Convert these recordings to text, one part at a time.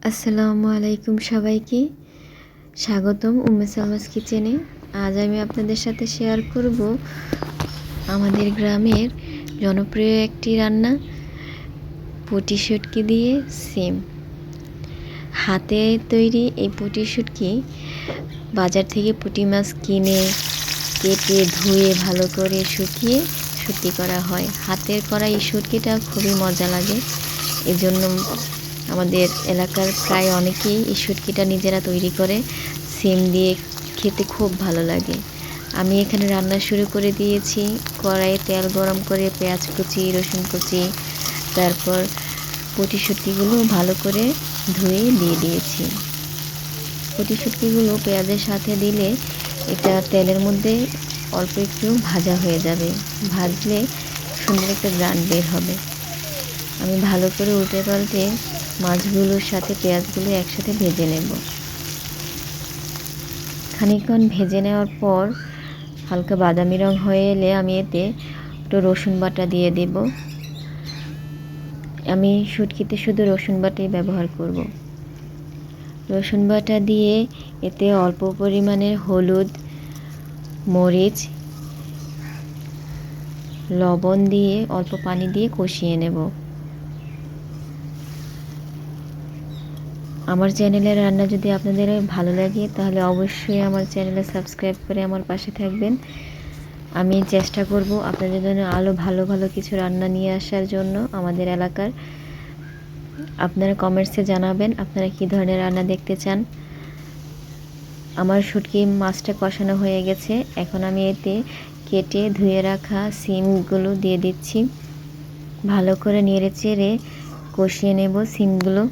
আসসালামু আলাইকুম সবাইকে স্বাগতম উম্মে সালমাস কিচেনে। আজ আমি আপনাদের সাথে শেয়ার করব আমাদের গ্রামের জনপ্রিয় একটি রান্না, পুঁটি শুটকি দিয়ে সিম। হাতে তৈরি এই পুঁটি শুটকি বাজার থেকে পুঁটি মাছ কিনে কেটে ধুয়ে ভালো করে শুকিয়ে শুটকি করা হয়। হাতের করা এই শুটকিটা খুবই মজা লাগে, এজন্য আমাদের এলাকার প্রায় অনেকেই এই শুটকিটা নিজেরা তৈরি করে সিম দিয়ে খেতে খুব ভালো লাগে। আমি এখানে রান্না শুরু করে দিয়েছি। কড়াইয়ে তেল গরম করে পেঁয়াজ কুচি, রসুন কুচি, তারপর পুঁটি শুটকিগুলো ভালো করে ধুয়ে দিয়ে দিয়েছি। পুঁটি শুটকিগুলো পেঁয়াজের সাথে দিলে এটা তেলের মধ্যে অল্প একটু ভাজা হয়ে যাবে, ভাজলে সুন্দর একটা গ্রান বের হবে। আমি ভালো করে উল্টে পাল্টে মাছগুলোর সাথে পেঁয়াজগুলো একসাথে ভেজে নেব। খানিকক্ষণ ভেজে নেওয়ার পর হালকা বাদামি রং হয়ে এলে আমি এতে একটু রসুন বাটা দিয়ে দেব। আমি শুটকিতে শুধু রসুন বাটাই ব্যবহার করব। রসুন বাটা দিয়ে এতে অল্প পরিমাণের হলুদ, মরিচ, লবণ দিয়ে অল্প পানি দিয়ে কষিয়ে নেব। আমার চ্যানেলের রান্না যদি আপনাদের ভালো লাগে তাহলে অবশ্যই আমার চ্যানেলে সাবস্ক্রাইব করে আমার পাশে থাকবেন। আমি চেষ্টা করব আপনাদের জন্য আরও ভালো ভালো কিছু রান্না নিয়ে আসার জন্য আমাদের এলাকার। আপনারা কমেন্টসে জানাবেন আপনারা কী ধরনের রান্না দেখতে চান। আমার শুটকি মাছটা কষানো হয়ে গেছে, এখন আমি এতে কেটে ধুয়ে রাখা সিমগুলো দিয়ে দিচ্ছি। ভালো করে নেড়ে চেড়ে কষিয়ে নেব সিমগুলো,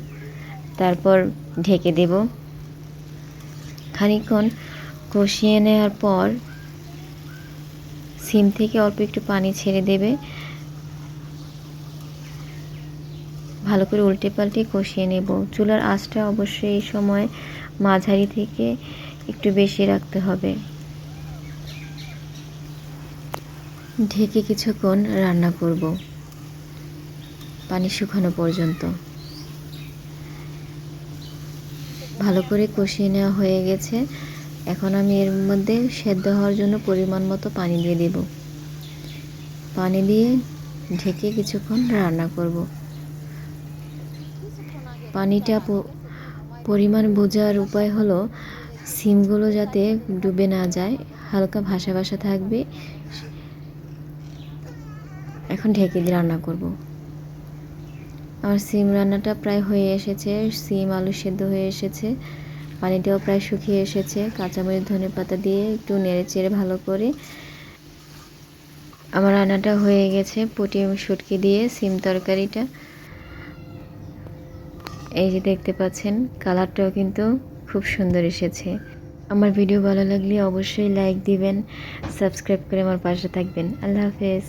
তারপর ঢেকে দেব। খানিকক্ষণ কষিয়ে নেওয়ার পর সিম থেকে অল্প একটু পানি ছেড়ে দেবে। ভালো করে উল্টে পাল্টে কষিয়ে নেব। চুলার আঁচটা অবশ্যই এই সময় মাঝারি থেকে একটু বেশি রাখতে হবে। ঢেকে কিছুক্ষণ রান্না করব, পানি শুকানো পর্যন্ত। ভালো করে কষিয়ে নেওয়া হয়ে গেছে, এখন আমি এর মধ্যে সেদ্ধ হওয়ার জন্য পরিমাণ মতো পানি দিয়ে দেব। পানি দিয়ে ঢেকে কিছুক্ষণ রান্না করব। পানিটা পরিমাণ বোঝার উপায় হলো সিমগুলো যাতে ডুবে না যায়, হালকা ভাসা ভাসা থাকবে। এখন ঢেকে দিয়ে রান্না করব। আমার সিম রান্নাটা প্রায় হয়ে এসেছে, সিম আলু সেদ্ধ হয়ে এসেছে, পানিটাও প্রায় শুকিয়ে এসেছে। কাঁচামরিচ, ধনেপাতা দিয়ে একটু নেড়ে চেড়ে ভালো করে আমার রান্নাটা হয়ে গেছে। পুঁটি শুটকি দিয়ে সিম তরকারিটা এই যে দেখতে পাচ্ছেন, কালারটাও কিন্তু খুব সুন্দর এসেছে। আমার ভিডিও ভালো লাগলে অবশ্যই লাইক দিবেন, সাবস্ক্রাইব করে আমার পাশে থাকবেন। আল্লাহ হাফেজ।